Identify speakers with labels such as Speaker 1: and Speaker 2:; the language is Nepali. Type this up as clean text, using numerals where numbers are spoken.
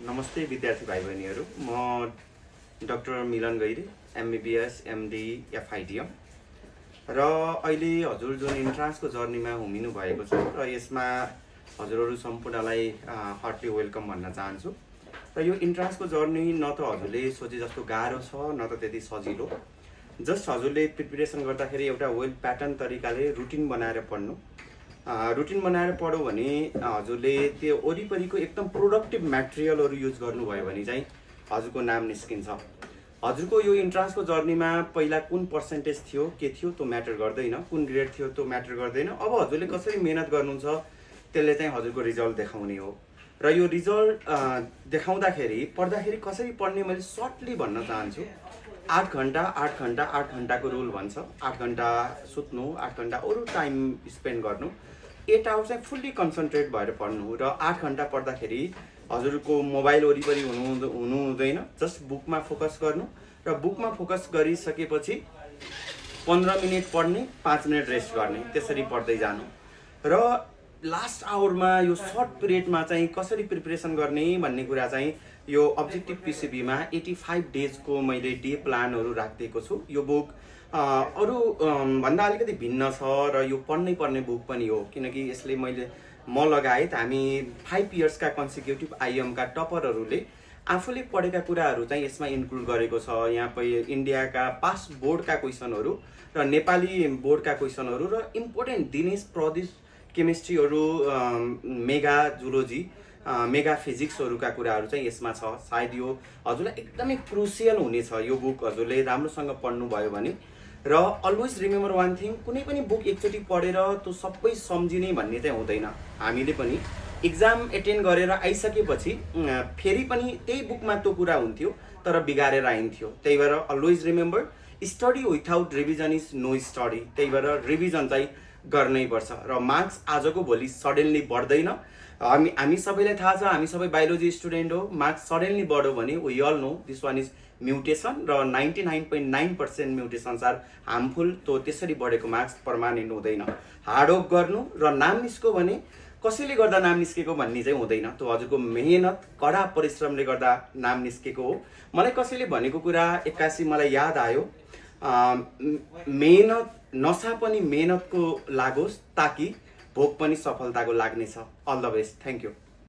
Speaker 1: नमस्ते विद्यार्थी भाइ बहिनीहरू, म डाक्टर मिलन गैरी, MBBS MD FITM र अहिले हजुर जुन इन्ट्रान्सको जर्नीमा हुमिनु भएको छ र यसमा हजुरहरू सम्पूर्णलाई हार्टली वेलकम भन्न चाहन्छु। र यो इन्ट्रान्सको जर्नी न त हजुरले सोचे जस्तो गाह्रो छ न त त्यति सजिलो। जस्ट हजुरले प्रिपरेसन गर्दाखेरि एउटा वेल प्याटर्न तरिकाले रुटिन बनाएर पढ्नु। रुटिन बनाएर पढ्यो भने हजुरले त्यो वरिपरिको एकदम प्रोडक्टिभ मटेरियलहरू युज गर्नुभयो भने चाहिँ हजुरको नाम निस्किन्छ। हजुरको यो इन्ट्रान्सको जर्नीमा पहिला कुन पर्सेन्टेज थियो के थियो त्यो म्याटर गर्दैन, कुन ग्रेड थियो त्यो म्याटर गर्दैन। अब हजुरले कसरी मेहनत गर्नुहुन्छ त्यसले चाहिँ हजुरको रिजल्ट देखाउने हो। र यो रिजल्ट देखाउँदाखेरि पढ्दाखेरि कसरी पढ्ने मैले सर्टली भन्न चाहन्छु। 8 घन्टाको रुल भन्छ। 8 घन्टा सुत्नु, 8 घन्टा अरू टाइम स्पेन्ड गर्नु, 8 आवर चाहिँ फुल्ली कन्सन्ट्रेट भएर पढ्नु। र 8 घन्टा पढ्दाखेरि हजुरको मोबाइल वरिपरि हुनु हुँदैन, जस्ट बुकमा फोकस गर्नु। र बुकमा फोकस गरिसकेपछि 15 मिनट पढ्ने, 5 मिनट रेस्ट गर्ने, त्यसरी पढ्दै जानु। र लास्ट आवरमा यो सर्ट पिरियडमा चाहिँ कसरी प्रिपरेसन गर्ने भन्ने कुरा चाहिँ यो अब्जेक्टिभ पिसिबीमा 85 डेजको मैले डे प्लानहरू राखिदिएको छु। यो बुक अरू भन्दा अलिकति भिन्न छ र यो पढ्नै पर्ने बुक पनि हो, किनकि यसले म लगायत हामी 5 इयर्सका कन्सिक्युटिभ आइएमका टपरहरूले आफूले पढेका कुराहरू चाहिँ यसमा इन्क्लुड गरेको छ। यहाँ इन्डियाका पास्ट बोर्डका क्वेसनहरू र नेपाली बोर्डका क्वेसनहरू र इम्पोर्टेन्ट दिनेश प्रदेश केमिस्ट्रीहरू, मेगा जुलोजी, मेगा फिजिक्सहरूका कुराहरू चाहिँ यसमा छ। सायद यो हजुरलाई एकदमै क्रुसियल हुनेछ यो बुक हजुरले राम्रोसँग पढ्नुभयो भने। र अलवेज रिमेम्बर वान थिङ, कुनै पनि बुक एकचोटि पढेर त्यो सबै सम्झिने भन्ने चाहिँ हुँदैन। हामीले पनि इक्जाम एटेन्ड गरेर आइसकेपछि फेरि पनि त्यही बुकमा त्यो कुरा हुन्थ्यो तर बिगारेर आइन्थ्यो। त्यही भएर always remember, study without revision is no study. त्यही भएर रिभिजन चाहिँ गर्नै पर्छ। र मार्क्स आजको भोलि सडनली बढ्दैन। हामी सबैलाई थाहा छ, हामी सबै बायोलोजी स्टुडेन्ट हो। मार्क्स सडनली बढ्यो भने we all know this one is mutation, र 99.9% म्युटेसन्स आर हार्मफुल। त्यो त्यसरी बढेको मार्क्स पर्मानेन्ट हुँदैन। हार्डवर्क गर्नु र नाम निस्क्यो भने कसैले गर्दा नाम निस्केको भन्ने चाहिँ हुँदैन। त्यो हजुरको मेहनत, कडा परिश्रमले गर्दा नाम निस्केको हो। मलाई कसैले भनेको कुरा 81 मलाई याद आयो, मेहनत नसा पनि मेहनतको लागोस् ताकि भोक पनि सफलताको लाग्नेछ। All the best, thank you.